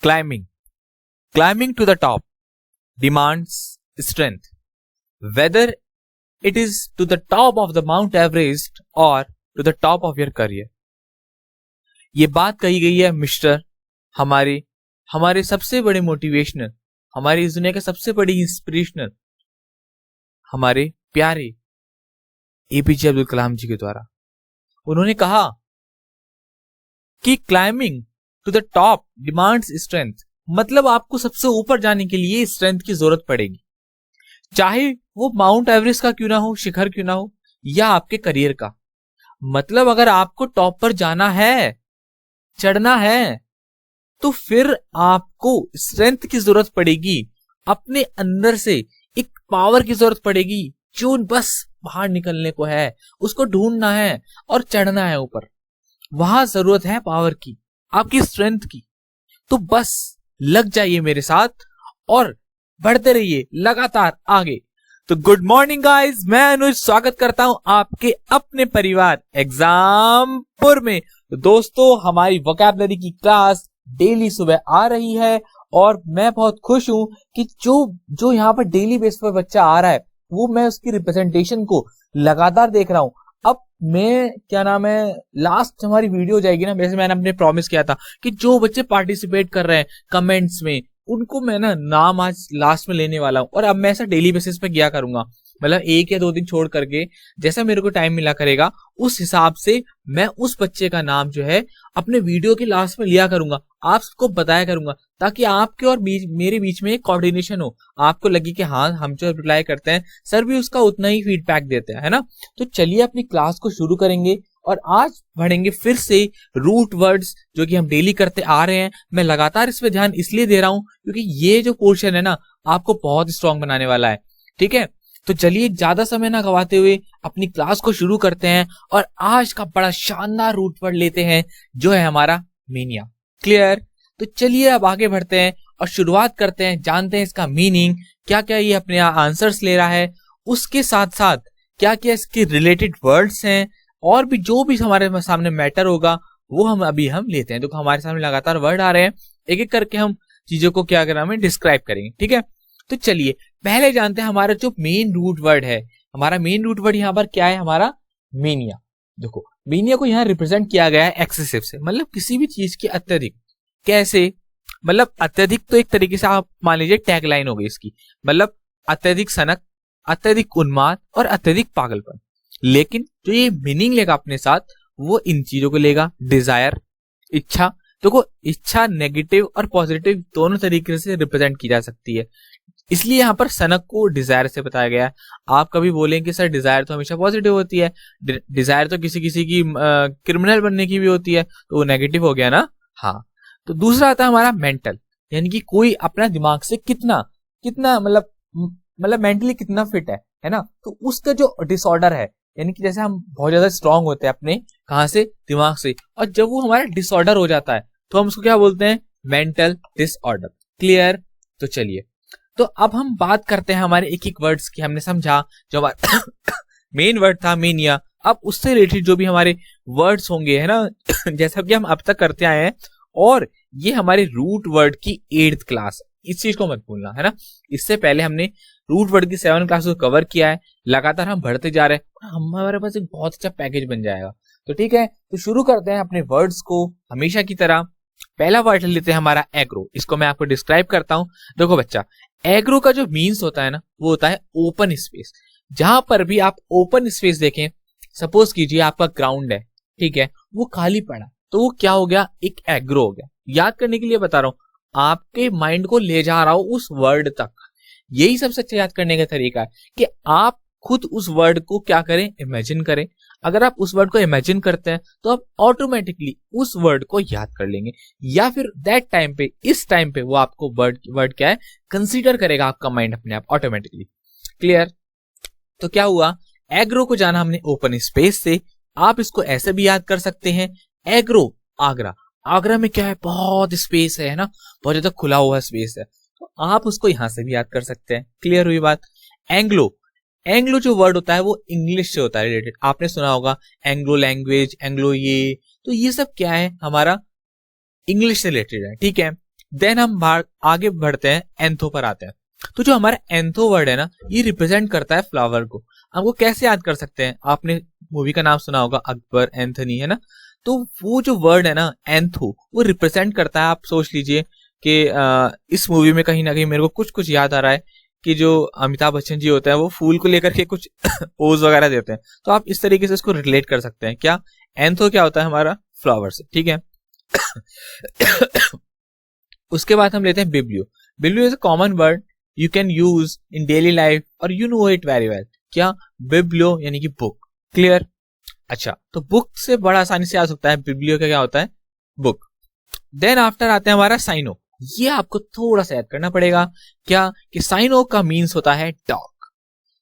Climbing. Climbing to the top demands strength. Whether it is to the top of the Mount Everest or to the top of your career. ये बात कही गई है mister हमारे सबसे बड़े motivational, हमारी इस दुनिया के सबसे बड़ी इंस्पिरेशनल, हमारे प्यारे एपीजे अब्दुल कलाम जी के द्वारा। उन्होंने कहा कि climbing to the top demands strength, मतलब आपको सबसे ऊपर जाने के लिए स्ट्रेंथ की जरूरत पड़ेगी, चाहे वो माउंट एवरेस्ट का क्यों ना हो, शिखर क्यों ना हो, या आपके करियर का। मतलब अगर आपको टॉप पर जाना है, चढ़ना है, तो फिर आपको स्ट्रेंथ की जरूरत पड़ेगी। अपने अंदर से एक पावर की जरूरत पड़ेगी जो बस बाहर निकलने को है, उसको ढूंढना है और चढ़ना है ऊपर। वहां जरूरत है पावर की, आपकी स्ट्रेंथ की। तो बस लग जाइए मेरे साथ और बढ़ते रहिए लगातार आगे। तो गुड मॉर्निंग गाइस, मैं अनुज स्वागत करता हूं आपके अपने परिवार एग्जामपुर में। तो दोस्तों, हमारी वोकैबुलरी की क्लास डेली सुबह आ रही है और मैं बहुत खुश हूं कि जो यहाँ पर डेली बेस पर बच्चा आ रहा है, वो मैं उसकी रिप्रेजेंटेशन को लगातार देख रहा हूं। अब मैं क्या नाम है, लास्ट हमारी वीडियो जाएगी ना, वैसे मैंने अपने प्रॉमिस किया था कि जो बच्चे पार्टिसिपेट कर रहे हैं कमेंट्स में, उनको मैं ना नाम आज लास्ट में लेने वाला हूं। और अब मैं ऐसा डेली बेसिस पे किया करूंगा, मतलब 1 या 2 दिन छोड़ करके, जैसा मेरे को टाइम मिला करेगा उस हिसाब से मैं उस बच्चे का नाम जो है अपने वीडियो के लास्ट में लिया करूंगा, आप सबको बताया करूंगा, ताकि आपके और मेरे बीच में एक कोऑर्डिनेशन हो। आपको लगे कि हाँ, हम जो रिप्लाई करते हैं सर भी उसका उतना ही फीडबैक देते हैं, है ना। तो चलिए अपनी क्लास को शुरू करेंगे और आज पढ़ेंगे फिर से रूट वर्ड्स, जो कि हम डेली करते आ रहे हैं। मैं लगातार इस पे ध्यान इसलिए दे रहा हूं क्योंकि ये जो पोर्शन है ना, आपको बहुत स्ट्रांग बनाने वाला है, ठीक है। तो चलिए ज्यादा समय ना गवाते हुए अपनी क्लास को शुरू करते हैं और आज का बड़ा शानदार रूट वर्ड लेते हैं, जो है हमारा मेनिया। क्लियर? तो चलिए अब आगे बढ़ते हैं और शुरुआत करते हैं, जानते हैं इसका मीनिंग, क्या क्या ये अपने आंसर्स ले रहा है, उसके साथ साथ क्या क्या इसके रिलेटेड वर्ड्स हैं, और भी जो भी हमारे सामने मैटर होगा वो हम लेते हैं। तो हमारे सामने लगातार वर्ड आ रहे हैं, एक एक करके हम चीजों को क्या करना है, डिस्क्राइब करेंगे, ठीक है। तो चलिए पहले जानते हैं हमारा जो मेन रूट वर्ड है। हमारा मेन रूट वर्ड यहाँ पर क्या है, हमारा मेनिया। देखो, मेनिया को यहाँ रिप्रेजेंट किया गया है एक्सेसिव से, मतलब किसी भी चीज की अत्यधिक। कैसे? मतलब अत्यधिक तो एक तरीके से आप मान लीजिए टैगलाइन हो गई इसकी, मतलब अत्यधिक सनक, अत्यधिक उन्माद और अत्यधिक पागलपन। लेकिन जो ये मीनिंग लेगा अपने साथ, वो इन चीजों को लेगा। डिजायर, इच्छा। देखो, इच्छा नेगेटिव और पॉजिटिव दोनों तरीके से रिप्रेजेंट की जा सकती है, इसलिए यहाँ पर सनक को डिजायर से बताया गया है। आप कभी बोलेंगे कि सर डिजायर तो हमेशा पॉजिटिव होती है, डिजायर तो किसी किसी की क्रिमिनल बनने की भी होती है, तो वो नेगेटिव हो गया ना। हाँ, तो दूसरा आता है हमारा मेंटल, यानी कि कोई अपना दिमाग से कितना मतलब मेंटली कितना फिट है ना। तो उसका जो डिसऑर्डर है, यानी कि जैसे हम बहुत ज्यादा स्ट्रांग होते हैं अपने कहां से, दिमाग से, और जब वो हमारा डिसऑर्डर हो जाता है तो हम उसको क्या बोलते हैं, मेंटल डिसऑर्डर। क्लियर? तो चलिए, तो अब हम बात करते हैं हमारे एक एक वर्ड्स की। हमने समझा जो हमारा मेन वर्ड था मेनिया, अब उससे रिलेटेड जो भी हमारे वर्ड्स होंगे, है ना, जैसा कि हम अब तक करते आए हैं। और ये हमारे रूट वर्ड की 8th क्लास, इस चीज को मत भूलना, है ना। इससे पहले हमने रूट वर्ड की 7 क्लास को कवर किया है, लगातार हम बढ़ते जा रहे हैं, हमारे पास एक बहुत अच्छा पैकेज बन जाएगा। तो ठीक है, तो शुरू करते हैं अपने वर्ड्स को हमेशा की तरह। पहला वर्ड लेते हैं हमारा एग्रो, इसको मैं आपको डिस्क्राइब करता हूं। देखो बच्चा, एग्रो का जो मीन्स होता है ना, वो होता है ओपन स्पेस। जहां पर भी आप ओपन स्पेस देखें, सपोज कीजिए आपका ग्राउंड है, ठीक है, वो खाली पड़ा, तो वो क्या हो गया, एक एग्रो हो गया। याद करने के लिए बता रहा हूं, आपके माइंड को ले जा रहा हूं उस वर्ड तक। यही सबसे अच्छा याद करने का तरीका है कि आप खुद उस वर्ड को क्या करें, इमेजिन करें। अगर आप उस वर्ड को इमेजिन करते हैं तो आप ऑटोमेटिकली उस वर्ड को याद कर लेंगे, या फिर दैट टाइम पे, इस टाइम पे वो आपको वर्ड क्या है, कंसीडर करेगा आपका माइंड अपने आप ऑटोमेटिकली। क्लियर? तो क्या हुआ, एग्रो को जाना हमने ओपन स्पेस से। आप इसको ऐसे भी याद कर सकते हैं, एग्रो आगरा, आगरा में क्या है, बहुत स्पेस है ना, बहुत ज्यादा खुला हुआ स्पेस है, तो आप उसको यहां से भी याद कर सकते हैं। क्लियर हुई बात? एंग्लो, एंग्लो जो वर्ड होता है वो इंग्लिश से होता है रिलेटेड, आपने सुना होगा एंग्लो लैंग्वेज, एंग्लो ये, तो ये सब क्या है, हमारा इंग्लिश से रिलेटेड है, ठीक है। देन हम आगे बढ़ते हैं, एंथो पर आते हैं। तो जो हमारा एंथो वर्ड है ना, ये रिप्रेजेंट करता है फ्लावर को। हमको कैसे याद कर सकते हैं, आपने मूवी का नाम सुना होगा अकबर एंथनी, है ना। तो वो जो वर्ड है ना एंथो, वो रिप्रेजेंट करता है, आप सोच लीजिए कि इस मूवी में कहीं ना कहीं मेरे को कुछ कुछ याद आ रहा है कि जो अमिताभ बच्चन जी होते हैं वो फूल को लेकर के कुछ पोज वगैरह देते हैं। तो आप इस तरीके से इसको रिलेट कर सकते हैं। क्या एंथो क्या होता है हमारा, फ्लावर से, ठीक है। उसके बाद हम लेते हैं biblio. Biblio is a common word you can use in daily life और you know it very well. क्या, बिब्लियो यानी कि बुक, क्लियर। अच्छा, तो बुक से बड़ा आसानी से आ सकता है, बिब्लियो का क्या होता है, बुक। देन आफ्टर आते हैं हमारा साइनो। ये आपको थोड़ा सा याद करना पड़ेगा, क्या कि साइनो का मीन्स होता है डॉग।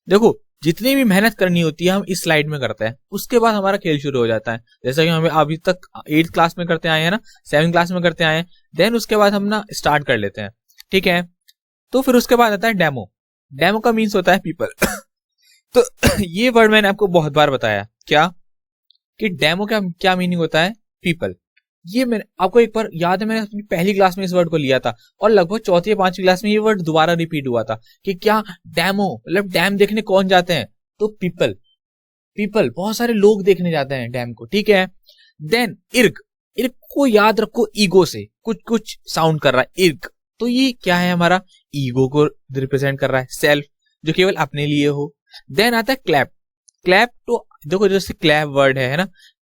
देखो, जितनी भी मेहनत करनी होती है हम इस स्लाइड में करते हैं, उसके बाद हमारा खेल शुरू हो जाता है। जैसा कि हमें अभी तक 8th क्लास में करते आए हैं ना, 7th क्लास में करते आए हैं, देन उसके बाद हम ना स्टार्ट कर लेते हैं, ठीक है। तो फिर उसके बाद आता है डेमो। डेमो का मीन्स होता है पीपल। तो ये वर्ड मैंने आपको बहुत बार बताया, क्या कि डेमो का क्या मीनिंग होता है, पीपल। ये मैंने आपको एक बार याद है, मैंने अपनी पहली क्लास में इस वर्ड को लिया था और लगभग 4th या 5वीं क्लास में ये वर्ड दोबारा रिपीट हुआ था कि क्या, डेमो मतलब डैम देखने कौन जाते हैं, तो पीपल। पीपल, बहुत सारे लोग देखने जाते हैं डैम को, ठीक है। देन इर्ग। इर्ग को याद रखो ईगो से, कुछ कुछ साउंड कर रहा है इर्ग, तो ये क्या है हमारा, ईगो को रिप्रेजेंट कर रहा है, सेल्फ जो केवल अपने लिए हो। देन आता है क्लैप। क्लैप तो देखो जैसे क्लैप वर्ड है ना,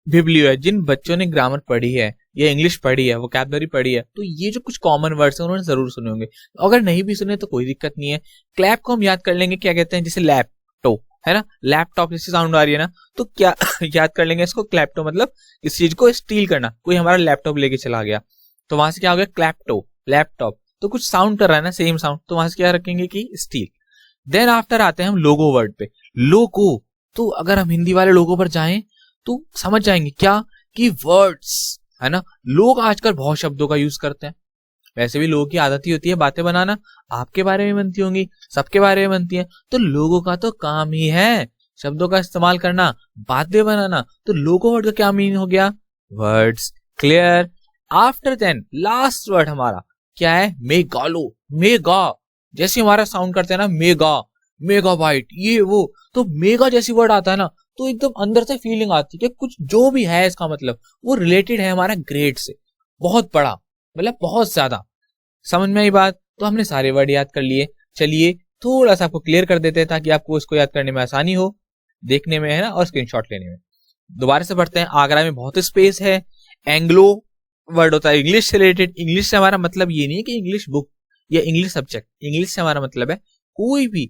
बिब्लियो है। जिन बच्चों ने ग्रामर पढ़ी है या इंग्लिश पढ़ी है, वोकैबुलरी पढ़ी है, तो ये जो कुछ कॉमन वर्ड्स हैं उन्होंने जरूर सुने होंगे। अगर नहीं भी सुने तो कोई दिक्कत नहीं है। क्लैप को हम याद कर लेंगे, क्या कहते हैं, जैसे लैपटॉप है ना, लैपटॉप जैसी साउंड आ रही है ना, तो क्या याद कर लेंगे इसको, क्लैप्टो मतलब इस चीज को स्टील करना। कोई हमारा लैपटॉप लेके चला गया तो वहां से क्या हो गया, क्लैप्टो, लैपटॉप, तो कुछ साउंड कर रहा है ना, सेम साउंड, तो वहां से क्या रखेंगे कि स्टील। देन आफ्टर आते हैं हम लोगो वर्ड पे। लोगो, तो अगर हम हिंदी वाले लोगों पर जाएं तो समझ जाएंगे क्या कि वर्ड्स है ना, लोग आजकल बहुत शब्दों का यूज करते हैं। वैसे भी लोगों की आदत ही होती है बातें बनाना, आपके बारे में बनती होंगी, सबके बारे में बनती है, तो लोगों का तो काम ही है शब्दों का इस्तेमाल करना, बातें बनाना। तो लोगो वर्ड का क्या मीनिंग हो गया, words, clear. After then last word हमारा क्या है, मेगालो। मेगा जैसे हमारा साउंड करते हैं ना, मेगा, मेगाबाइट, ये वो, तो मेगा जैसी वर्ड आता है ना, तो एकदम अंदर से फीलिंग आती है कि कुछ जो भी है इसका मतलब वो रिलेटेड है हमारा ग्रेड से, बहुत बड़ा, मतलब बहुत ज्यादा। समझ में आई बात। तो हमने सारे वर्ड याद कर लिए। चलिए थोड़ा सा आपको क्लियर कर देते हैं ताकि आपको इसको याद करने में आसानी हो, देखने में है ना, और स्क्रीनशॉट लेने में। दोबारा से पढ़ते हैं। आगरा में बहुत स्पेस है। एंग्लो वर्ड होता है इंग्लिश से रिलेटेड। इंग्लिश से हमारा मतलब ये नहीं है कि इंग्लिश बुक या इंग्लिश सब्जेक्ट, इंग्लिश से हमारा मतलब है कोई भी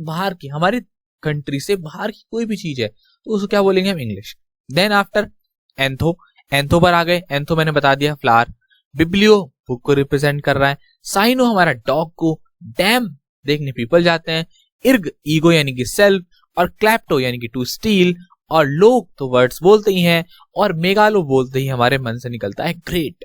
बाहर की, हमारे कंट्री से बाहर की कोई भी चीज है तो उसको क्या बोलेंगे हम, इंग्लिश। Then after एंथो। एंथो पर आ गए। एंथो मैंने बता दिया फ्लावर। बिब्लियो बुक को रिप्रेजेंट कर रहा है। साइनो हमारा डॉग को। डैम देखने पीपल जाते हैं। इर्ग ईगो यानी कि सेल्फ, और क्लैप्टो यानी कि टू स्टील, और लोग तो वर्ड्स बोलते ही हैं, और मेगालो बोलते ही हमारे मन से निकलता है ग्रेट।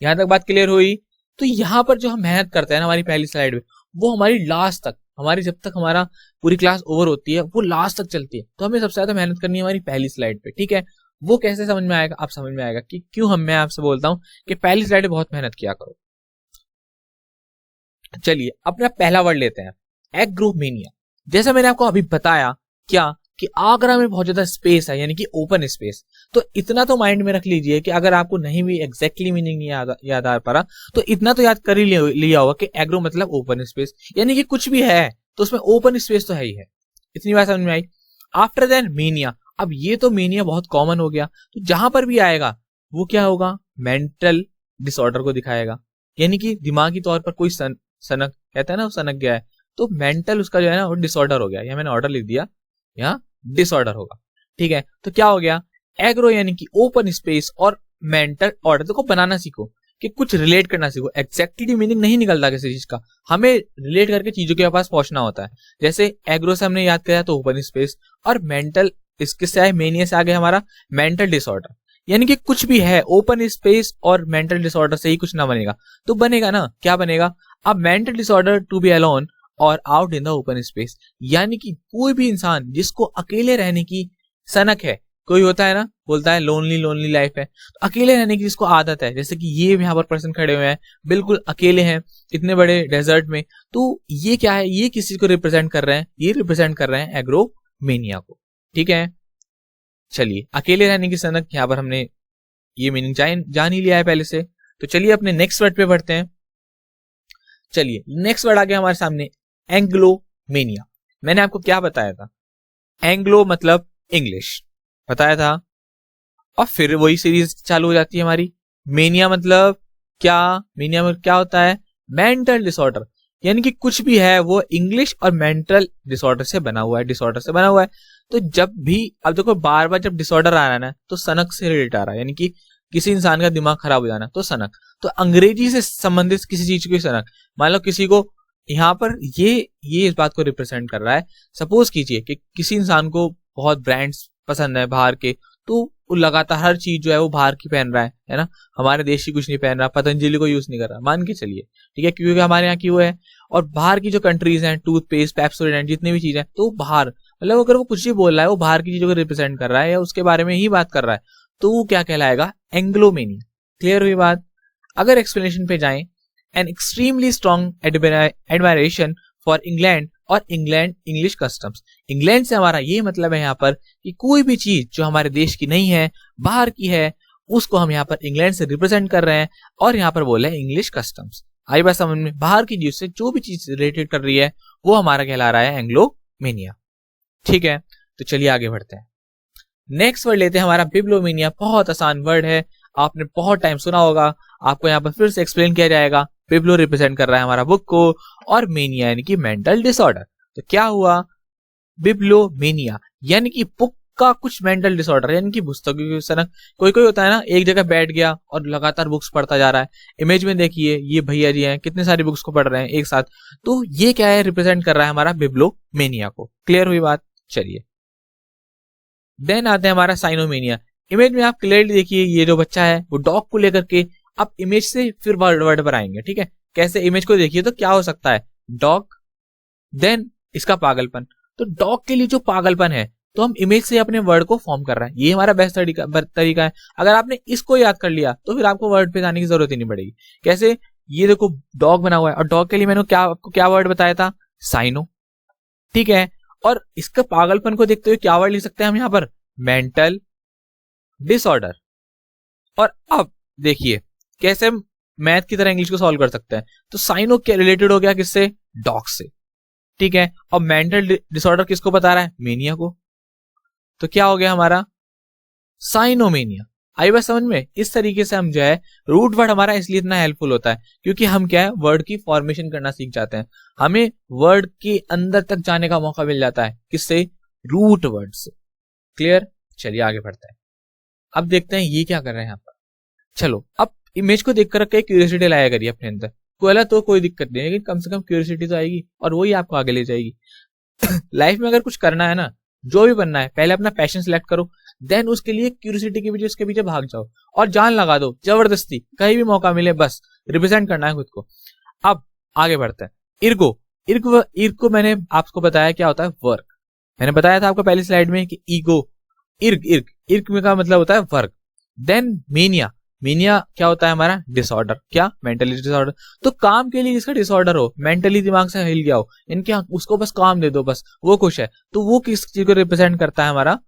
यहां तक बात क्लियर हुई। तो यहां पर जो हम मेहनत करते हैं ना हमारी पहली स्लाइड में, वो हमारी लास्ट तक, हमारी जब तक हमारा पूरी क्लास ओवर होती है वो लास्ट तक चलती है। तो हमें सबसे ज्यादा मेहनत करनी है हमारी पहली स्लाइड पे, ठीक है। वो कैसे समझ में आएगा, आप समझ में आएगा कि क्यों मैं आपसे बोलता हूं कि पहली स्लाइड पे बहुत मेहनत किया करो। चलिए अपना पहला वर्ड लेते हैं, एग्रोमेनिया। जैसा मैंने आपको अभी बताया क्या कि आगरा में बहुत ज्यादा स्पेस है, यानी कि ओपन स्पेस। तो इतना तो माइंड में रख लीजिए कि अगर आपको नहीं भी एग्जैक्टली मीनिंग याद आ पा, तो इतना तो याद कर ही लिया होगा कि एग्रो मतलब ओपन स्पेस, यानी कि कुछ भी है तो उसमें ओपन स्पेस तो है ही है। इतनी बात समझ में आई। After then mania. अब ये तो मेनिया बहुत कॉमन हो गया, तो जहां पर भी आएगा वो क्या होगा, मेंटल डिसऑर्डर को दिखाएगा, यानी कि दिमागी तौर पर कोई सनक कहता है ना, वो सनक गया है, तो मेंटल उसका जो है ना वो डिसऑर्डर हो गया। यहाँ मैंने ऑर्डर लिख दिया, यहाँ डिसऑर्डर होगा, ठीक है। तो क्या हो गया, एग्रो यानी कि ओपन स्पेस, और मेंटल ऑर्डर। देखो बनाना सीखो कि कुछ रिलेट करना सीखो। एग्जैक्टली मीनिंग नहीं निकलता किसी चीज का, हमें रिलेट करके चीजों के पास पहुंचना होता है। जैसे एग्रो से हमने याद किया तो ओपन स्पेस, और मेंटल इसके से आए, मेनिया से आगे हमारा मेंटल डिसऑर्डर, यानी कि कुछ भी है ओपन स्पेस और मेंटल डिसऑर्डर से ही कुछ ना बनेगा, तो बनेगा ना, क्या बनेगा, अब mental disorder to be alone और out in the open space, यानी कि कोई भी इंसान जिसको अकेले रहने की सनक है कोई होता है ना, बोलता है लोनली लोनली लाइफ है, तो अकेले रहने की जिसको आदत है, जैसे कि ये यहाँ पर पर्सन खड़े हुए हैं, बिल्कुल अकेले हैं इतने बड़े डेजर्ट में, तो ये क्या है, ये किसी को रिप्रेजेंट कर रहे हैं, ये रिप्रेजेंट कर रहे हैं एग्रोमेनिया को। ठीक है, चलिए अकेले रहने की सनक, यहाँ पर हमने ये मीनिंग जान ही लिया है पहले से। तो चलिए अपने नेक्स्ट वर्ड पे बढ़ते हैं। चलिए नेक्स्ट वर्ड आ गया हमारे सामने, एंग्लोमेनिया। मैंने आपको क्या बताया था, एंग्लो मतलब इंग्लिश बताया था, और फिर वही सीरीज चालू हो जाती है हमारी। मेनिया मतलब क्या, मेनिया में क्या होता है, मेंटल डिसऑर्डर, यानी कि कुछ भी है वो इंग्लिश और मेंटल डिसऑर्डर से बना हुआ है, डिसऑर्डर से बना हुआ है। तो जब भी, अब देखो बार बार जब डिसऑर्डर आ रहा है ना, तो सनक से रिलेटेड आ रहा है, यानी कि किसी इंसान का दिमाग खराब हो जाना, तो सनक। तो अंग्रेजी से संबंधित किसी चीज की सनक, मान लो किसी को यहाँ पर ये इस बात को रिप्रेजेंट कर रहा है। सपोज कीजिए कि किसी इंसान को बहुत ब्रांड्स पसंद है बाहर के, तो वो लगातार हर चीज जो है वो बाहर की पहन रहा है ना, हमारे देश की कुछ नहीं पहन रहा, पतंजलि को यूज नहीं कर रहा, मान के चलिए, ठीक है, क्योंकि हमारे यहाँ की वो है। और बाहर की जो कंट्रीज हैं, टूथपेस्ट, पेप्सोडेंट, जितनी भी चीजें, तो बाहर, मतलब अगर वो कुछ भी बोल रहा है, वो बाहर की चीजों को रिप्रेजेंट कर रहा है या उसके बारे में ही बात कर रहा है, तो वो क्या कहलाएगा, एंग्लोमेनिया। क्लियर हुई बात। अगर एक्सप्लेनेशन पे जाएं, an extremely strong admiration for England और इंग्लैंड इंग्लिश कस्टम्स। इंग्लैंड से हमारा ये मतलब है यहाँ पर कि कोई भी चीज जो हमारे देश की नहीं है, बाहर की है, उसको हम यहाँ पर इंग्लैंड से रिप्रेजेंट कर रहे हैं, और यहाँ पर बोले इंग्लिश कस्टम्स। आई बात समझ में, बाहर की चीज से जो भी चीज रिलेटेड कर रही है वो हमारा कहला रहा है एंग्लोमेनिया। ठीक है, तो चलिए आगे बढ़ते हैं। नेक्स्ट वर्ड लेते हैं हमारा बिब्लोमेनिया। बहुत आसान वर्ड है, आपने बहुत टाइम सुना होगा, आपको यहाँ पर फिर से एक्सप्लेन किया जाएगा। बिब्लो रिप्रेजेंट कर रहा है हमारा बुक को, और मेनिया यानी कि मेंटल डिसऑर्डर। तो क्या हुआ, बिब्लोमेनिया यानी कि बुक का कुछ मेंटल डिसऑर्डर, यानी कि पुस्तकों की सनक। कोई कोई होता है ना, एक जगह बैठ गया और लगातार बुक्स पढ़ता जा रहा है। इमेज में देखिए ये भैया जी हैं, कितने सारी बुक्स को पढ़ रहे हैं एक साथ, तो ये क्या है, रिप्रेजेंट कर रहा है हमारा बिब्लोमेनिया को। क्लियर हुई बात। चलिए देन आते हैं हमारा साइनोमेनिया। इमेज में आप क्लियरली देखिए, ये जो बच्चा है वो डॉग को लेकर के, आप इमेज से फिर वर्ड पर आएंगे। ठीक है, कैसे, इमेज को देखिए तो क्या हो सकता है, डॉग, देन इसका पागलपन। तो डॉग के लिए जो पागलपन है, तो हम इमेज से अपने वर्ड को फॉर्म कर रहे हैं, ये हमारा बेस्ट तरीका है। अगर आपने इसको याद कर लिया तो फिर आपको वर्ड पे जाने की जरूरत ही नहीं पड़ेगी। कैसे, ये देखो डॉग बना हुआ है, और डॉग के लिए मैंने आपको क्या वर्ड बताया था, साइनो। ठीक है, और इसका पागलपन को देखते हुए क्या वर्ड लिख सकते हैं हम यहाँ पर, मेंटल डिसऑर्डर। और अब देखिए कैसे हम मैथ की तरह इंग्लिश को सॉल्व कर सकते हैं। तो साइनो क्या रिलेटेड हो गया किससे, डॉग से। ठीक है, और मेंटल डिसऑर्डर किसको बता रहा है, मेनिया को। तो क्या हो गया हमारा, साइनोमेनिया। आई बात समझ में। इस तरीके से हम जो है, रूट वर्ड हमारा इसलिए इतना हेल्पफुल होता है क्योंकि हम क्या है, वर्ड की फॉर्मेशन करना सीख जाते हैं, हमें वर्ड के अंदर तक जाने का मौका मिल जाता है, किससे, रूट वर्ड से। क्लियर। चलिए आगे बढ़ते हैं। अब देखते हैं ये क्या कर रहे हैं यहाँ पर। चलो अब इमेज को देखकर के क्यूरियोसिटी लाया करिए अपने अंदर, कोई तो कोई दिक्कत नहीं है, लेकिन कम से कम क्यूरियोसिटी तो आएगी और वही आपको आगे ले जाएगी। लाइफ में अगर कुछ करना है ना, जो भी बनना है, पहले अपना पैशन सिलेक्ट करो, देन उसके लिए क्यूरियोसिटी के पीछे, उसके पीछे भाग जाओ और जान लगा दो, जबरदस्ती कहीं भी मौका मिले, बस रिप्रेजेंट करना है खुद को। अब आगे बढ़ते हैं। इर्गो मैंने आपको बताया क्या होता है, वर्क। मैंने बताया था आपको पहली स्लाइड में कि ईगो, इर्ग का मतलब होता है वर्क। देन मेनिया क्या होता है हमारा, डिसऑर्डर। क्या, मेंटली डिसऑर्डर। तो काम के लिए जिसका डिसऑर्डर हो, मेंटली दिमाग से हिल गया हो, इनके उसको बस काम दे दो, बस वो खुश है, तो वो किस चीज को रिप्रेजेंट करता है हमारा,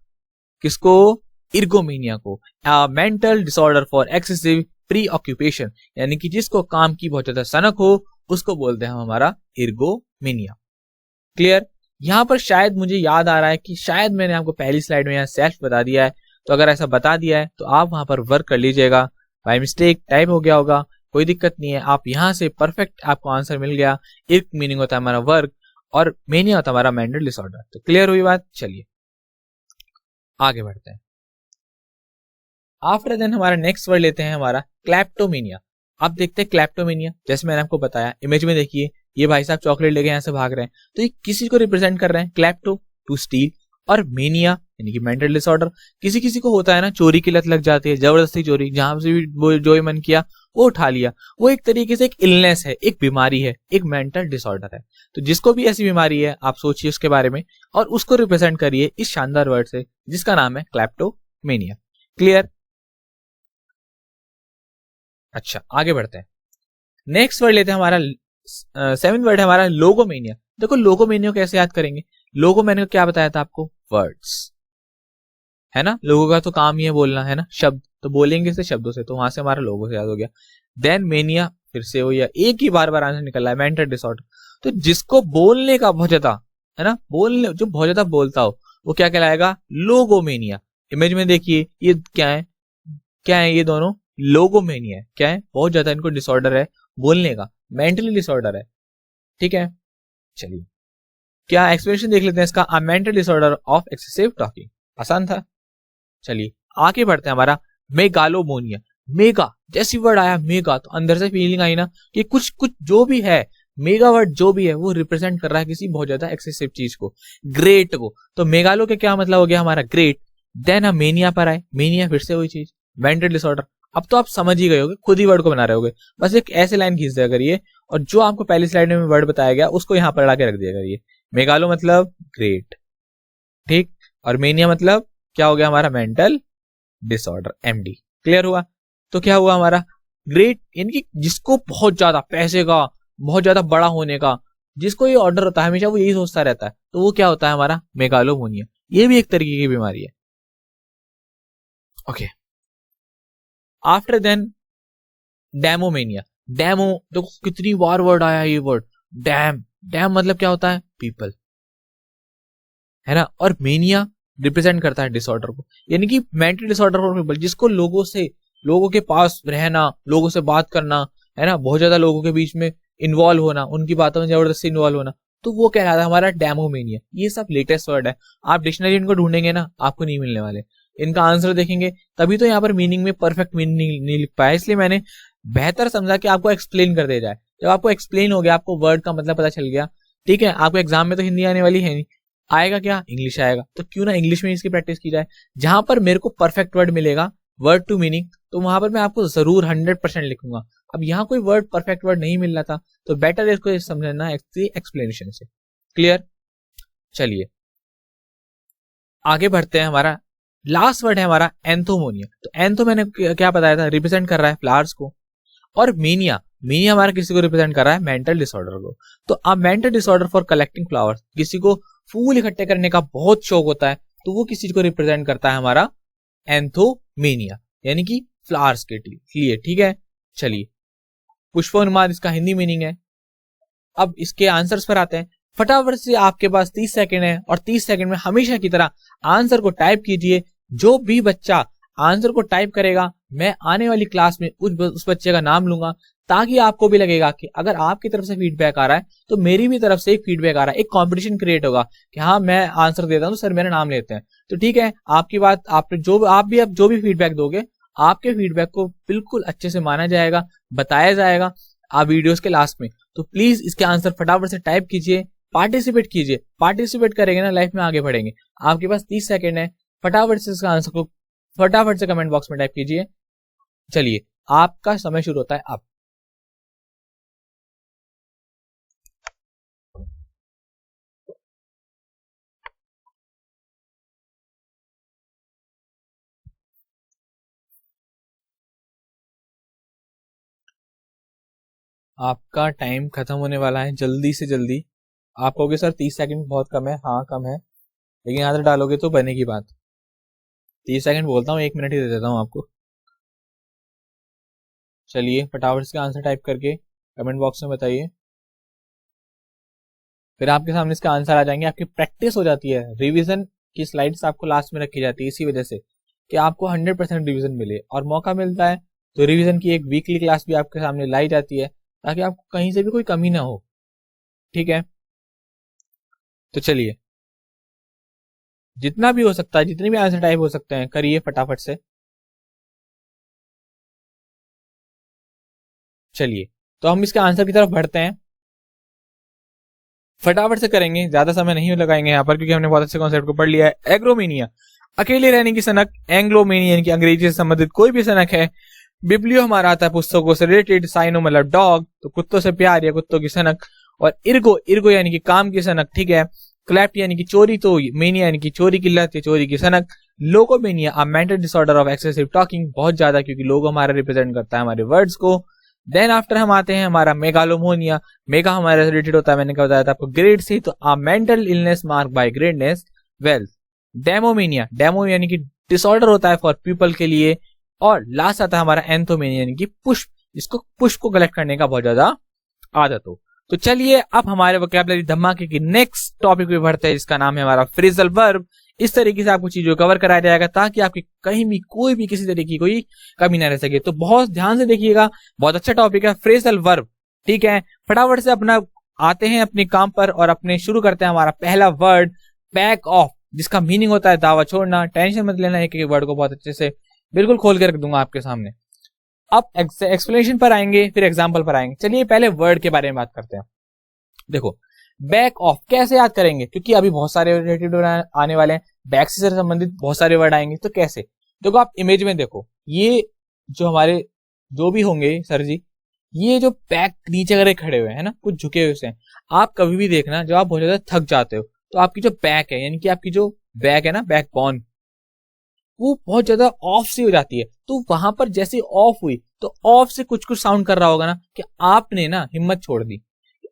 किसको, इर्गोमेनिया को। Mental disorder for excessive pre occupation, यानी कि जिसको काम की बहुत ज्यादा सनक हो, उसको बोलते हैं हम हमारा इर्गोमेनिया। क्लियर। यहाँ पर शायद मुझे याद आ रहा है कि शायद मैंने आपको पहली स्लाइड में यहाँ सेल्फ बता दिया है, तो अगर ऐसा बता दिया है तो आप वहां पर वर्क कर लीजिएगा। बाय मिस्टेक टाइप हो गया होगा, कोई दिक्कत नहीं है, आप यहां से परफेक्ट आपको आंसर मिल गया। इर्क मीनिंग होता है हमारा वर्क और मेनिया होता है हमारा मेंटल डिसऑर्डर। तो क्लियर हुई बात। चलिए आगे बढ़ते हैं। आफ्टर देन हमारा नेक्स्ट वर्ड लेते हैं हमारा क्लैप्टोमेनिया। अब देखते हैं क्लैप्टोमेनिया, जैसे मैंने आपको बताया, इमेज में देखिए ये भाई साहब चॉकलेट लेके यहाँ से भाग रहे हैं, तो ये किसी को रिप्रेजेंट कर रहे हैं, क्लैप्टो टू स्टील, और मेनिया यानी कि मेंटल डिसऑर्डर। किसी किसी को होता है ना, चोरी की लत लग जाती है, जबरदस्ती चोरी, जहां से भी जो मन किया वो उठा लिया, वो एक तरीके से एक इलनेस है, एक बीमारी है, एक मेंटल डिसऑर्डर है। तो जिसको भी ऐसी बीमारी है, आप सोचिए उसके बारे में और उसको रिप्रेजेंट करिए इस शानदार वर्ड से जिसका नाम है क्लैप्टो मेनिया। क्लियर? अच्छा, आगे बढ़ते हैं। नेक्स्ट वर्ड लेते हैं हमारा 7th वर्ड है हमारा लोगोमेनिया। देखो लोगोमेनिया कैसे याद करेंगे? लोगो मैंने क्या बताया था आपको? वर्ड्स, है ना। लोगों का तो काम ही है बोलना, है ना, शब्द, तो बोलेंगे से शब्दों से, तो वहां से हमारा लोगो से याद हो गया। देन मेनिया, फिर से हो गया, एक ही बार बार आंसर निकल रहा है, मेंटल डिसऑर्डर। तो जिसको बोलने का बहुत ज्यादा, है ना, बोलने जो बहुत ज्यादा बोलता हो, वो क्या कहलाएगा? लोगोमेनिया। इमेज में देखिए ये क्या है, क्या है ये दोनों? लोगोमेनिया है। क्या है? बहुत ज्यादा इनको डिसऑर्डर है बोलने का, मेंटली डिसऑर्डर है। ठीक है, चलिए क्या एक्सप्लेनेशन देख लेते हैं इसका। अ mental disorder of excessive talking. आसान था। चलिए आगे बढ़ते हैं। हमारा मेगालोमोनिया। मेगा जैसी वर्ड आया मेगा, तो अंदर से फीलिंग आई ना कि कुछ कुछ जो भी है, मेगा वर्ड जो भी है वो रिप्रेजेंट कर रहा है किसी बहुत ज्यादा एक्सेसिव चीज को, ग्रेट को। तो मेगालो के क्या मतलब हो गया हमारा? ग्रेट। देन हम मेनिया पर आए। मेनिया फिर से वही चीज, मेंटल डिसऑर्डर। अब तो आप समझ ही गए होगे, खुद ही वर्ड को बना रहे होगे। बस एक ऐसे लाइन खींच दिया करिए और जो आपको पहली स्लाइड में वर्ड बताया गया उसको यहाँ पर लाके रख दिया करिए। मेगालो मतलब ग्रेट, ठीक, और मेनिया मतलब क्या हो गया हमारा? Mental disorder, MD. क्लियर हुआ? तो क्या हुआ हमारा? ग्रेट यानी जिसको बहुत ज्यादा पैसे का, बहुत ज्यादा बड़ा होने का, जिसको ये ऑर्डर होता है हमेशा वो यही सोचता रहता है, तो वो क्या होता है हमारा? मेगालोमोनिया। ये भी एक तरीके की बीमारी है। Okay, after then demomania. Demo, देखो कितनी बार वर्ड आया ये वर्ड, डैम। डैम मतलब क्या होता है? पीपल, है ना। और मेनिया रिप्रेजेंट करता है डिसऑर्डर को, यानी कि मेंटल डिसऑर्डर फॉर पीपल, जिसको लोगों से, लोगों के पास रहना, लोगों से बात करना, है ना, बहुत ज्यादा लोगों के बीच में इन्वॉल्व होना, उनकी बातों में जबरदस्ती इन्वॉल्व होना, तो वो कह रहा था हमारा डैमोमेनिया। ये सब लेटेस्ट वर्ड है, आप डिक्शनरी इनको ढूंढेंगे ना आपको नहीं मिलने वाले। इनका आंसर देखेंगे तभी तो यहाँ पर मीनिंग में परफेक्ट मीनिंग नहीं लिख पाया, इसलिए मैंने बेहतर समझा कि आपको एक्सप्लेन कर दिया जाए। जब आपको एक्सप्लेन हो गया, आपको वर्ड का मतलब पता चल गया, ठीक है, आपको एग्जाम में तो हिंदी आने वाली है नहीं, आएगा क्या? इंग्लिश आएगा। तो क्यों ना इंग्लिश में इसकी प्रैक्टिस की जाए। जहां पर मेरे को परफेक्ट वर्ड मिलेगा, वर्ड टू मीनिंग, तो वहां पर मैं आपको जरूर 100% लिखूंगा। अब यहाँ कोई वर्ड परफेक्ट वर्ड नहीं मिल रहा था, तो बेटर इसको समझना एक्सप्लेनेशन से। क्लियर? चलिए आगे बढ़ते हैं। हमारा लास्ट वर्ड है हमारा एंथोमोनिया। तो एंथो मैंने क्या बताया था? रिप्रेजेंट कर रहा है फ्लावर्स को। और मीनिया, मीनिया हमारा किसी को रिप्रेजेंट कर रहा है? मेंटल डिसऑर्डर को। तो अब mental disorder for collecting flowers, किसी को फूल इकट्ठे करने का बहुत शौक होता है, तो वो किसी को रिप्रेजेंट करता है हमारा एंथोमेनिया, यानी कि फ्लावर्स के लिए। ठीक है, चलिए पुष्पोन्माद इसका हिंदी मीनिंग है। अब इसके आंसर्स पर आते हैं। फटाफट से आपके पास 30 सेकंड है और 30 सेकंड में हमेशा की तरह आंसर को टाइप कीजिए। जो भी बच्चा आंसर को टाइप करेगा, मैं आने वाली क्लास में उस बच्चे का नाम लूंगा, ताकि आपको भी लगेगा कि अगर आपकी तरफ से फीडबैक आ रहा है तो मेरी भी तरफ से एक फीडबैक आ रहा है, एक कंपटीशन क्रिएट होगा कि हाँ मैं आंसर देता हूँ तो सर मेरा नाम लेते हैं। तो ठीक है, आपकी बात, आपने जो भी फीडबैक दोगे, आपके फीडबैक को बिल्कुल अच्छे से माना जाएगा, बताया जाएगा आप वीडियोस के लास्ट में। तो प्लीज इसके आंसर फटाफट से टाइप कीजिए, पार्टिसिपेट कीजिए। पार्टिसिपेट करेंगे ना, लाइफ में आगे बढ़ेंगे। आपके पास 30 सेकंड है, फटाफट से इसका आंसर को फटाफट से कमेंट बॉक्स में टाइप कीजिए। चलिए आपका समय शुरू होता है अब। आपका टाइम खत्म होने वाला है, जल्दी से जल्दी। आप कहोगे सर 30 सेकंड बहुत कम है। हाँ कम है, लेकिन आंसर डालोगे तो बनेगी बात। 30 सेकंड बोलता हूँ, 1 मिनट ही दे देता हूँ आपको। चलिए फटाफट से आंसर टाइप करके कमेंट बॉक्स में बताइए, फिर आपके सामने इसका आंसर आ जाएंगे। आपकी प्रैक्टिस हो जाती है, रिवीजन की स्लाइड्स आपको लास्ट में रखी जाती है इसी वजह से कि आपको 100% रिवीजन मिले, और मौका मिलता है तो रिवीजन की एक वीकली क्लास भी आपके सामने लाई जाती है, ताकि आपको कहीं से भी कोई कमी ना हो। ठीक है, तो चलिए जितना भी हो सकता है, जितने भी आंसर टाइप हो सकते हैं करिए फटाफट से। चलिए तो हम इसके आंसर की तरफ बढ़ते हैं, फटाफट से करेंगे, ज्यादा समय नहीं लगाएंगे यहाँ पर, क्योंकि हमने बहुत अच्छे कॉन्सेप्ट को पढ़ लिया है। एग्रोमेनिया, अकेले रहने की सनक। एंग्लोमेनिया यानी कि अंग्रेजी से संबंधित कोई भी सनक है। बिब्लियो हमारा आता है पुस्तकों से रिलेटेड। साइनो मतलब डॉग, तो कुत्तों से प्यार या कुत्तों की सनक। और इर्गो, इर्गो यानी कि काम की सनक। ठीक है, क्लैप्ट यानी कि चोरी, तो मेनिया यानी कि चोरी की लत या चोरी की सनक। Logomania a mental disorder of excessive talking, बहुत ज्यादा, क्योंकि लोगो हमारा रिप्रेजेंट करता है हमारे वर्ड्स को। देन आफ्टर हम आते हैं हमारा मेगालोमोनिया, मेगा हमारा रिलेटेड होता है, मैंने बताया था आपको ग्रेड से, तो a mental illness mark by greediness wealth. Demomania, demo यानी कि डिसऑर्डर होता है फॉर पीपल के लिए। और लास्ट आता है हमारा एंथोमेनिया यानी कि पुष्प, जिसको पुष्प को कलेक्ट करने का बहुत ज्यादा आदत हो। तो चलिए अब हमारे वोकैबुलरी धमाके की नेक्स्ट टॉपिक पे बढ़ते हैं, जिसका नाम है हमारा फ्रेजल वर्ब। इस तरीके से आपको चीजों कवर कराया जाएगा ताकि आपकी कहीं भी कोई भी किसी तरीके की कोई कमी ना रह सके। तो बहुत ध्यान से देखिएगा, बहुत अच्छा टॉपिक है फ्रेजल वर्ब। ठीक है, फटाफट से अपना आते हैं अपने काम पर और अपने शुरू करते हैं हमारा पहला वर्ड बैक ऑफ, जिसका मीनिंग होता है दावा छोड़ना। टेंशन मत लेना, एक एक वर्ड को बहुत अच्छे से बिल्कुल खोल के रख दूंगा आपके सामने। अब एक्सप्लेनेशन पर आएंगे, फिर एग्जाम्पल पर आएंगे। चलिए पहले वर्ड के बारे में बात करते हैं। देखो बैक ऑफ कैसे याद करेंगे, क्योंकि अभी बहुत सारे रिलेटेड आने वाले हैं, बैक से संबंधित बहुत सारे वर्ड आएंगे। तो कैसे, देखो आप इमेज में देखो, ये जो हमारे जो भी होंगे सर जी, ये जो बैक नीचे अगर खड़े हुए हैं ना, कुछ झुके हुए से, आप कभी भी देखना जब आप बहुत ज्यादा थक जाते हो तो आपकी जो बैक है, यानी कि आपकी जो बैक है ना, बैक बोन, वो बहुत ज्यादा ऑफ सी हो जाती है। तो वहां पर जैसे ऑफ हुई तो ऑफ से कुछ कुछ साउंड कर रहा होगा ना कि आपने ना हिम्मत छोड़ दी,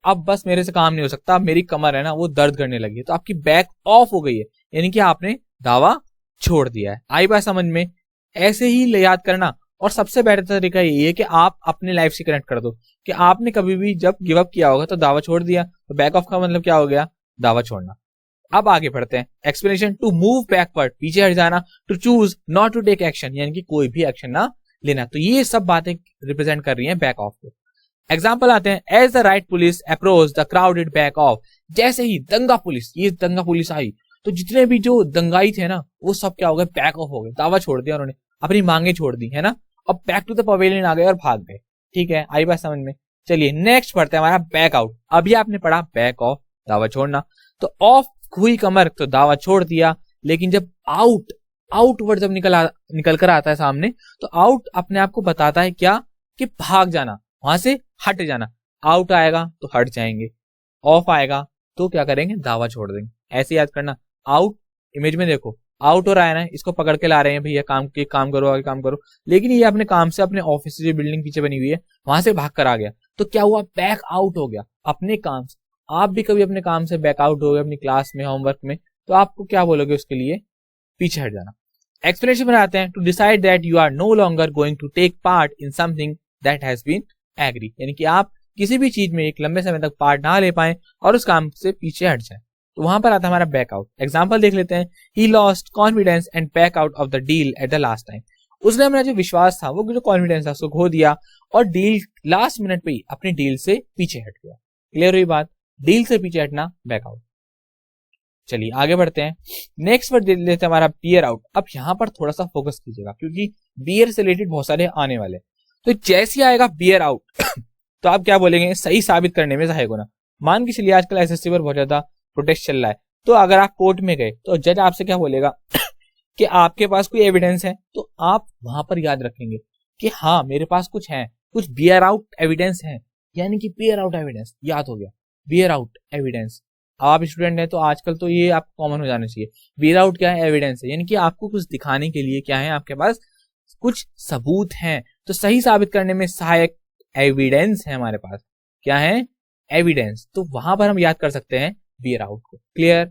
अब बस मेरे से काम नहीं हो सकता, मेरी कमर है ना वो दर्द करने लगी है, तो आपकी बैक ऑफ हो गई है, यानी कि आपने दावा छोड़ दिया है। आई बात समझ में? ऐसे ही याद करना। और सबसे बेहतर तरीका यही है कि आप अपने लाइफ से कनेक्ट कर दो कि आपने कभी भी जब गिव अप किया होगा तो दावा छोड़ दिया, तो बैक ऑफ का मतलब क्या हो गया, दावा छोड़ना। अब आगे बढ़ते हैं। एक्सप्लेनेशन, टू मूव बैकवर्ड, पीछे हट जाना। To choose not to take action, यानी कि कोई भी एक्शन ना लेना। तो ये सब बातें रिप्रेजेंट कर रही हैं बैक ऑफ को। एग्जाम्पल आते हैं, as the riot police approach the crowded back off, जैसे ही दंगा पुलिस आई तो जितने भी जो दंगाई थे ना वो सब क्या हो गए, बैक ऑफ हो गए, दावा छोड़ दिया उन्होंने, अपनी मांगे छोड़ दी है ना, अब बैक टू द पवेलियन आ गए और भाग गए। ठीक है, आई बात समझ में? चलिए नेक्स्ट पढ़ते हैं हमारा बैक आउट। अभी आपने पढ़ा बैक ऑफ, दावा छोड़ना, तो ऑफ हुई कमर तो दावा छोड़ दिया, लेकिन जब आउटवर्ड जब निकल कर आता है सामने, तो आउट अपने आप को बताता है क्या, कि भाग जाना, वहां से हट जाना। आउट आएगा तो हट जाएंगे, ऑफ आएगा तो क्या करेंगे, दावा छोड़ देंगे। ऐसे याद करना। आउट, इमेज में देखो आउट हो रहा है ना, इसको पकड़ के ला रहे हैं भैया, काम करो, आगे काम करो, लेकिन ये अपने काम से, अपने ऑफिस से जो बिल्डिंग पीछे बनी हुई है वहां से भाग कर आ गया, तो क्या हुआ, बैक आउट हो गया अपने काम से। आप भी कभी अपने काम से बैक आउट हो गए अपनी क्लास में, होमवर्क में, तो आपको क्या बोलोगे उसके लिए, पीछे हट जाना। एक्सप्लेनेशन बनाते हैं, to decide that you are no longer going to take part in something that has been agree, यानी कि आप किसी भी चीज में एक लंबे समय तक पार्ट ना ले पाए और उस काम से पीछे हट जाए, तो वहां पर आता है हमारा बैक आउट। एग्जाम्पल देख लेते हैं, he lost confidence and back out of the deal at the last time, उसने अपना जो विश्वास था, वो जो कॉन्फिडेंस था, उसको खो दिया और डील लास्ट मिनट पे ही अपनी डील से पीछे हट गया। क्लियर हुई बात? डील से पीछे हटना, बैक आउट। चलिए आगे बढ़ते हैं। नेक्स्ट वर्ड देख लेते हैं हमारा बियर आउट। अब यहाँ पर थोड़ा सा फोकस कीजिएगा, क्योंकि बियर से रिलेटेड बहुत सारे आने वाले। तो जैसे ही आएगा बियर आउट तो आप क्या बोलेंगे, सही साबित करने में सहायक होना। मान के चलिए आजकल एसएससी पर बहुत ज्यादा प्रोटेस्ट चल रहा है, तो अगर आप कोर्ट में गए तो जज आपसे क्या बोलेगा कि आपके पास कोई एविडेंस है, तो आप वहां पर याद रखेंगे कि हाँ मेरे पास कुछ है, कुछ बियर आउट एविडेंस है, यानी कि बियर आउट एविडेंस याद हो गया, बियर आउट एविडेंस। आप स्टूडेंट हैं तो आजकल तो ये आपको कॉमन हो जाना चाहिए। बियर आउट क्या है, एविडेंस है, यानी कि आपको कुछ दिखाने के लिए क्या है, आपके पास कुछ सबूत हैं, तो सही साबित करने में सहायक एविडेंस है हमारे पास। क्या है, एविडेंस। तो वहां पर हम याद कर सकते हैं बियर आउट को। क्लियर?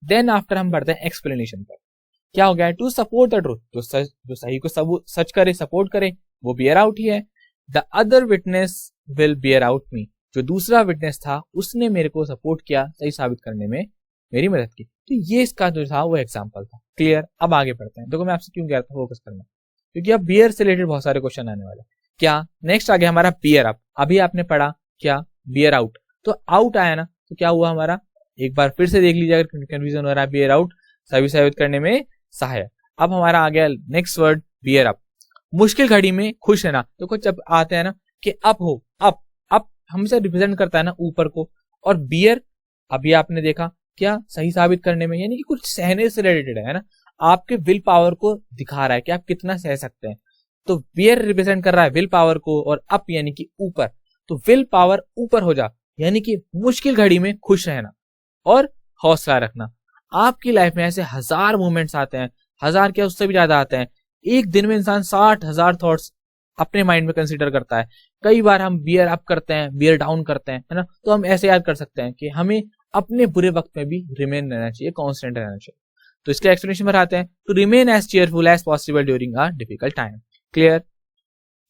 देन आफ्टर हम बढ़ते हैं एक्सप्लेनेशन पर। क्या हो गया, टू सपोर्ट द ट्रूथ, तो जो सही को सच करे, सपोर्ट करे, वो बियर आउट ही है। The other witness will bear out me, जो दूसरा विटनेस था उसने मेरे को सपोर्ट किया, सही साबित करने में मेरी मदद की। तो ये इसका जो था वो एग्जाम्पल था। क्लियर? अब आगे बढ़ते हैं। देखो मैं आपसे क्यों कह रहा था फोकस करना, क्योंकि अब बियर से रिलेटेड बहुत सारे क्वेश्चन आने वाले। क्या नेक्स्ट आ गया हमारा बियर अप। अभी आपने पढ़ा क्या, बियर आउट, तो आउट आया ना, तो क्या हुआ हमारा, एक बार फिर से देख लीजिए अगर कंफ्यूजन हो रहा है, बियर आउट सही साबित करने में सहायक। अब हमारा आ गया नेक्स्ट वर्ड बियर अप। मुश्किल घड़ी में खुश रहना। तो कुछ जब आते हैं ना कि अप हो, अप हमेशा रिप्रेजेंट करता है ना ऊपर को, और बियर अभी आपने देखा क्या, सही साबित करने में, यानी कि कुछ सहने से रिलेटेड है ना, आपके विल पावर को दिखा रहा है कि आप कितना सह सकते हैं। तो बियर रिप्रेजेंट कर रहा है विल पावर को, और अप यानी कि ऊपर, तो विल पावर ऊपर हो जा, यानी कि मुश्किल घड़ी में खुश रहना और हौसला रखना। आपकी लाइफ में ऐसे हजार मोमेंट्स आते हैं 1000 क्या उससे भी ज्यादा आते हैं। एक दिन में इंसान 60,000 थॉट्स अपने माइंड में कंसीडर करता है। कई बार हम बियर अप करते हैं, बियर डाउन करते हैं, है ना। तो हम ऐसे याद कर सकते हैं कि हमें अपने बुरे वक्त में भी रिमेन रहना चाहिए, कॉन्स्टेंट रहना चाहिए। तो इसके एक्सप्लेनेशन पर आते हैं। To remain as cheerful as possible during a difficult time. Clear.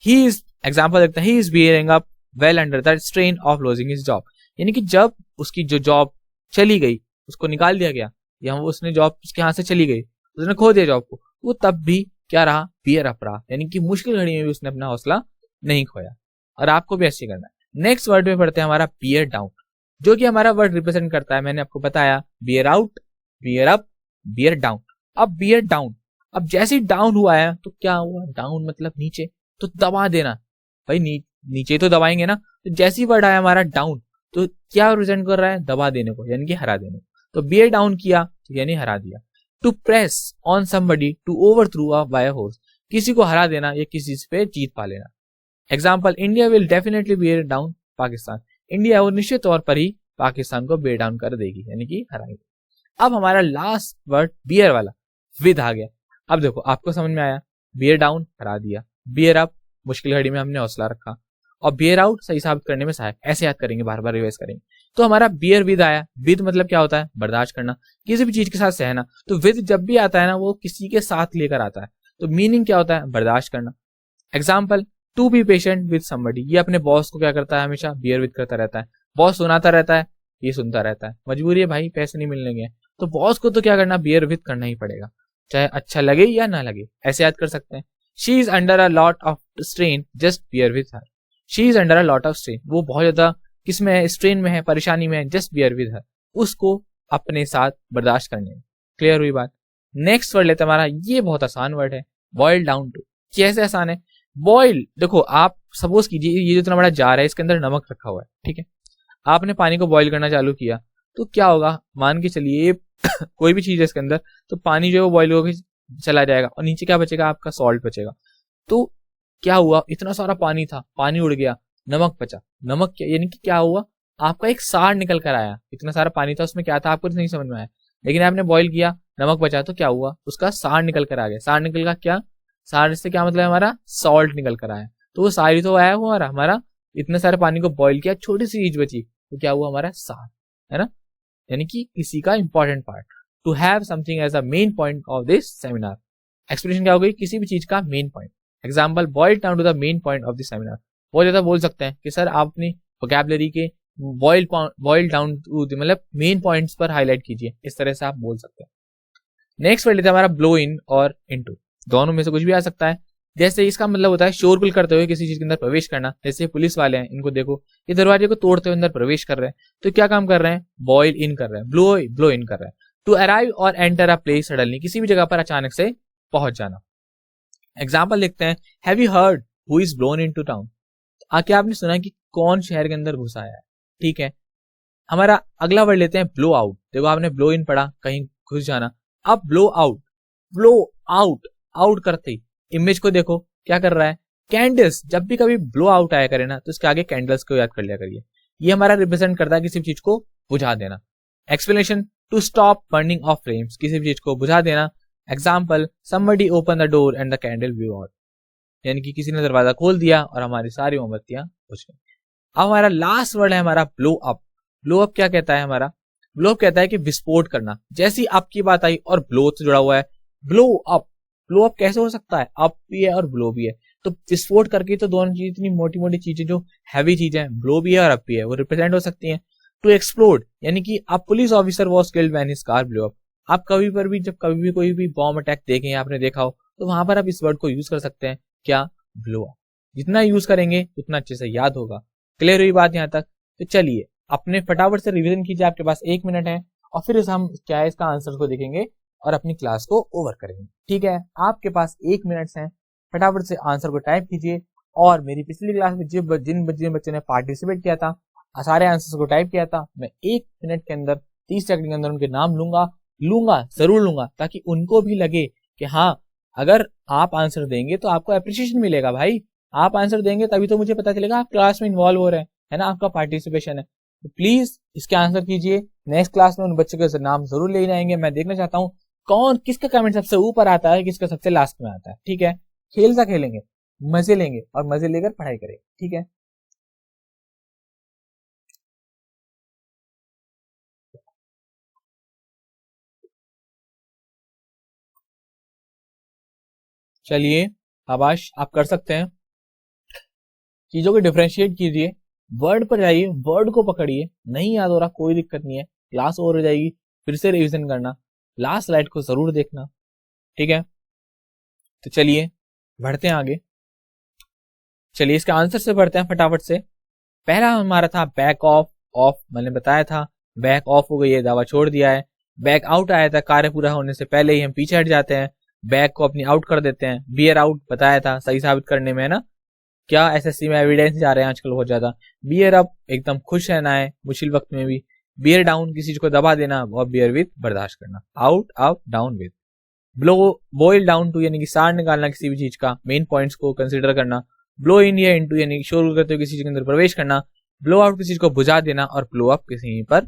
He is example देखते हैं, he is bearing up well under the strain of losing his job. यानी कि जब उसकी जो जॉब चली गई, उसको निकाल दिया गया, या वो उसने जॉब उसके हाथ से चली गई, उसने खो दिया जॉब को, वो तब भी क्या रहा, बियर अप रहा। यानी कि मुश्किल घड़ी में भी उसने अपना हौसला नहीं खोया। और आपको भी ऐसे करना है। नेक्स्ट वर्ड में पढ़ते हैं हमारा बियर डाउन, जो कि हमारा वर्ड रिप्रेजेंट करता है, मैंने आपको बताया, beer out, beer up, beer down. अब बियर डाउन, अब जैसे ही डाउन हुआ है तो क्या हुआ, डाउन मतलब नीचे, तो दबा देना भाई, नीचे तो दबाएंगे ना। तो जैसी वर्ड आया हमारा डाउन, तो क्या रिप्रेजेंट कर रहा है, दबा देने को, यानी कि हरा देने को। तो बियर डाउन किया तो यानी हरा दिया। To press on somebody to overthrow a by a horse, किसी को हरा देना या किसी पे जीत पा लेना। Example, India will definitely beer down Pakistan, India वो निश्चित तौर पर ही पाकिस्तान को बियर डाउन कर देगी, यानी कि हराएगी। अब हमारा लास्ट वर्ड बियर वाला विद आ गया। अब देखो आपको समझ में आया, बियर डाउन हरा दिया, बियर अप मुश्किल घड़ी में हमने हौसला रखा, और बियर आउट सही साबित करने में सहायक। ऐसे याद करेंगे, बार बार रिवाइज करेंगे। तो हमारा बियर विद आया, विद मतलब क्या होता है, बर्दाश्त करना, किसी भी चीज के साथ सहना। तो विद जब भी आता है ना, वो किसी के साथ लेकर आता है, तो मीनिंग क्या होता है, बर्दाश्त करना। Example, to be patient with somebody, ये अपने बॉस को क्या करता है, हमेशा बियर विद करता रहता है। बॉस सुनाता रहता है, ये सुनता रहता है, मजबूरी है भाई, पैसे नहीं मिलने, तो बॉस को तो क्या करना, बियर विद करना ही पड़ेगा, चाहे अच्छा लगे या ना लगे। ऐसे याद कर सकते हैं। She is under a lot of strain, just bear with her. She is under a lot of strain, वो बहुत ज्यादा किसमें है, स्ट्रेन में है, परेशानी में है, जस्ट बियर विद हर, उसको अपने साथ बर्दाश्त करने में। क्लियर हुई बात। नेक्स्ट वर्ड लेते हमारा, ये बहुत आसान वर्ड है, बॉयल डाउन टू। कैसे आसान है, बॉयल, देखो आप सपोज कीजिए ये जो इतना बड़ा जार है, इसके अंदर नमक रखा हुआ है, ठीक है। आपने पानी को बॉईल करना चालू किया, तो क्या होगा, मान के चलिए कोई भी चीज है इसके अंदर, तो पानी जो है वो बॉईल होकर चला जाएगा, और नीचे क्या बचेगा, आपका सॉल्ट बचेगा। तो क्या हुआ, इतना सारा पानी था, पानी उड़ गया, नमक बचा। नमक क्या, यानी कि क्या हुआ, आपका एक सार निकल कर आया। इतना सारा पानी था, उसमें क्या था आपको नहीं समझ में आया, लेकिन आपने बॉईल किया, नमक बचा, तो क्या हुआ, उसका सार निकल कर आ गया। सार निकल का क्या, सार से क्या मतलब है, हमारा सॉल्ट निकल कर आया। तो वो सार ही तो आया वो हमारा इतने सारे पानी को बॉईल किया, छोटी सी चीज बची, तो क्या हुआ, हमारा सार, है ना। यानी कि किसी का important part. To have something as a main point of this seminar, explanation क्या हो गई, किसी भी चीज का main point. Example, boil down to the main point of this seminar. बहुत ज्यादा बोल सकते हैं कि सर आप अपनी वोकैबुलरी के बॉइल डाउन टू मतलब मेन पॉइंट्स पर हाईलाइट कीजिए, इस तरह से आप बोल सकते हैं। नेक्स्ट वर्ड लेते हैं हमारा ब्लो इन और इनटू, दोनों में से कुछ भी आ सकता है। जैसे इसका मतलब होता है शोरगुल करते हुए किसी चीज के अंदर प्रवेश करना। जैसे पुलिस वाले हैं, इनको देखो, ये दरवाजे को तोड़ते हुए अंदर प्रवेश कर रहे हैं, तो क्या काम कर रहे हैं, बॉइल इन कर रहे हैं, ब्लो इन कर रहे हैं। टू अराइव और एंटर अ प्लेस सडनली, किसी भी जगह पर अचानक से पहुंच जाना। एग्जाम्पल लिखते हैं, have you heard who is blown into town, क्या आपने सुना कि कौन शहर के अंदर घुस आया है, ठीक है। हमारा अगला वर्ड लेते हैं ब्लो आउट। देखो आपने ब्लो इन पढ़ा, कहीं घुस जाना, अब ब्लो आउट, आउट करते ही इमेज को देखो क्या कर रहा है, कैंडल्स। जब भी कभी ब्लो आउट आया करे ना, तो इसके आगे कैंडल्स को याद कर लिया करिए, ये हमारा रिप्रेजेंट करता है किसी चीज को बुझा देना। Explanation, to stop burning of flames, किसी चीज को बुझा देना। Example, somebody open the door and the candle blew out, यानी कि किसी ने दरवाजा खोल दिया और हमारी सारी मोमबत्तियां बुझ गई। अब हमारा लास्ट वर्ड है हमारा ब्लो अप। ब्लो अप क्या कहता है, हमारा ब्लो अप कहता है कि विस्फोट करना। जैसी अप की बात आई और ब्लो से जुड़ा हुआ है, ब्लो अप कैसे हो सकता है, अप भी है और ब्लो भी है, तो विस्फोट करके तो दोनों चीज, इतनी मोटी मोटी चीजें जो हैवी चीजें, ब्लो भी है और अप भी है, वो रिप्रेजेंट हो सकती हैं। टू एक्सप्लोड, यानी कि अ police officer was killed when his car blow up. आप कभी पर भी, जब कभी भी कोई भी बॉम्ब अटैक देखें, आपने देखा हो, तो वहां पर आप इस वर्ड को यूज कर सकते हैं, क्या, ब्लो अप। जितना यूज करेंगे उतना अच्छे से याद होगा। क्लियर हुई बात यहाँ तक। तो चलिए अपने फटाफट से रिवीजन कीजिए, आपके पास 1 मिनट है, और फिर हम क्या है इसका आंसर को देखेंगे और अपनी क्लास को ओवर करेंगे। ठीक है, आपके पास 1 मिनट है, फटाफट से आंसर को टाइप कीजिए। और मेरी पिछली क्लास में जिन बच्चों ने पार्टिसिपेट किया था, सारे आंसर्स को टाइप किया था, मैं 1 मिनट के अंदर 30 सेकंड के अंदर उनके नाम जरूर लूंगा, ताकि उनको भी लगे कि हाँ, अगर आप आंसर देंगे तो आपको अप्रिशिएशन मिलेगा। भाई आप आंसर देंगे तभी तो मुझे पता चलेगा आप क्लास में इन्वॉल्व हो रहे हैं, है ना, आपका पार्टिसिपेशन है। तो प्लीज इसके आंसर कीजिए। नेक्स्ट क्लास में उन बच्चों के नाम जरूर ले जाएंगे। मैं देखना चाहता हूँ कौन किसका कमेंट सबसे ऊपर आता है, किसका सबसे लास्ट में आता है। ठीक है, खेल सा खेलेंगे, मजे लेंगे और मजे लेकर पढ़ाई करेंगे। ठीक है, चलिए आबाश आप कर सकते हैं। चीजों को डिफरेंशिएट कीजिए, वर्ड पर जाइए, वर्ड को पकड़िए। नहीं याद हो रहा कोई दिक्कत नहीं है, क्लास ओवर हो जाएगी, फिर से रिवीजन करना, लास्ट स्लाइड को जरूर देखना। ठीक है, तो चलिए बढ़ते हैं आगे। चलिए इसके आंसर से बढ़ते हैं फटाफट से। पहला हमारा था बैक ऑफ। ऑफ मैंने बताया था, बैक ऑफ हो गई है, दावा छोड़ दिया है। बैक आउट आया था, कार्य पूरा होने से पहले ही हम पीछे हट जाते हैं, बैक को अपनी आउट कर देते हैं। बियर आउट बताया था, सही साबित करने में है ना, क्या एसएससी में एविडेंस जा रहे हैं आजकल बहुत ज्यादा। बियर अप एकदम खुश रहना है मुश्किल वक्त में भी। बियर डाउन किसी चीज को दबा देना, और बियर विद बर्दाश्त करना। Out up down with. Blow boil down to यानी कि सार निकालना किसी भी चीज का, मेन पॉइंट्स को कंसिडर करना। ब्लो इन या इनटू यानी शोर करते हुए किसी चीज के अंदर प्रवेश करना। ब्लो आउट किसी चीज को बुझा देना, और ब्लो अप किसी पर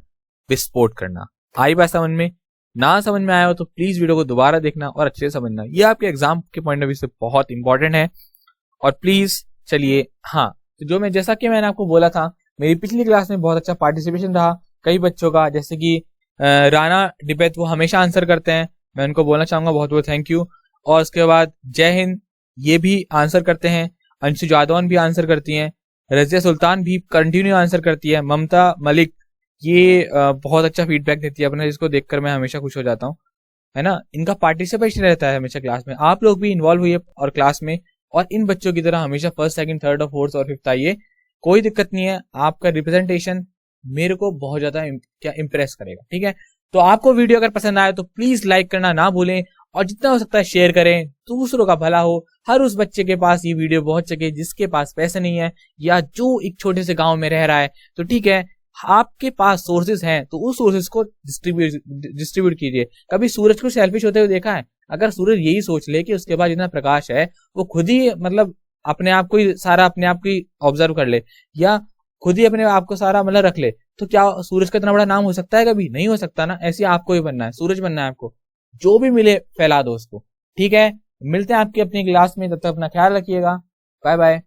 विस्फोट करना। आई बात समझ में? ना समझ में आया हो तो प्लीज वीडियो को दोबारा देखना और अच्छे से समझना, ये आपके एग्जाम के पॉइंट ऑफ व्यू से बहुत इंपॉर्टेंट है। और प्लीज चलिए, हाँ तो जो मैं जैसा कि मैंने आपको बोला था, मेरी पिछली क्लास में बहुत अच्छा पार्टिसिपेशन रहा कई बच्चों का, जैसे कि राणा डिबेत, वो हमेशा आंसर करते हैं, मैं उनको बोलना चाहूंगा बहुत बहुत थैंक यू। और उसके बाद जय हिंद, ये भी आंसर करते हैं। अंशु जादौन भी आंसर करती हैं। रजिया सुल्तान भी कंटिन्यू आंसर करती है। ममता मलिक ये बहुत अच्छा फीडबैक देती है अपने, जिसको देखकर मैं हमेशा खुश हो जाता हूँ, है ना। इनका पार्टिसिपेशन रहता है हमेशा क्लास में। आप लोग भी इन्वॉल्व हुई और क्लास में, और इन बच्चों की तरह हमेशा फर्स्ट सेकंड थर्ड और फोर्थ और फिफ्थ आइए, कोई दिक्कत नहीं है। आपका रिप्रेजेंटेशन मेरे को बहुत ज्यादा क्या इम्प्रेस करेगा। ठीक है, तो आपको वीडियो अगर पसंद आए तो प्लीज लाइक करना ना भूलें, और जितना हो सकता है शेयर करें, दूसरों का भला हो। हर उस बच्चे के पास ये वीडियो पहुंच सके जिसके पास पैसे नहीं है, या जो एक छोटे से गांव में रह रहा है। तो ठीक है, आपके पास सोर्सेज हैं तो उस सोर्सेज को डिस्ट्रीब्यूट कीजिए। कभी सूरज को सेल्फिश होते हुए देखा है? अगर सूरज यही सोच ले कि उसके पास जितना प्रकाश है वो खुद ही मतलब अपने आप को ही सारा अपने आप को ही ऑब्जर्व कर ले, या खुद ही अपने आप को सारा मतलब रख ले, तो क्या सूरज का इतना बड़ा नाम हो सकता है? कभी नहीं हो सकता ना। ऐसे आपको ही बनना है, सूरज बनना है आपको, जो भी मिले फैला दो उसको। ठीक है, मिलते हैं आपकी अपनी क्लास में, तब तक अपना ख्याल रखिएगा। Bye bye.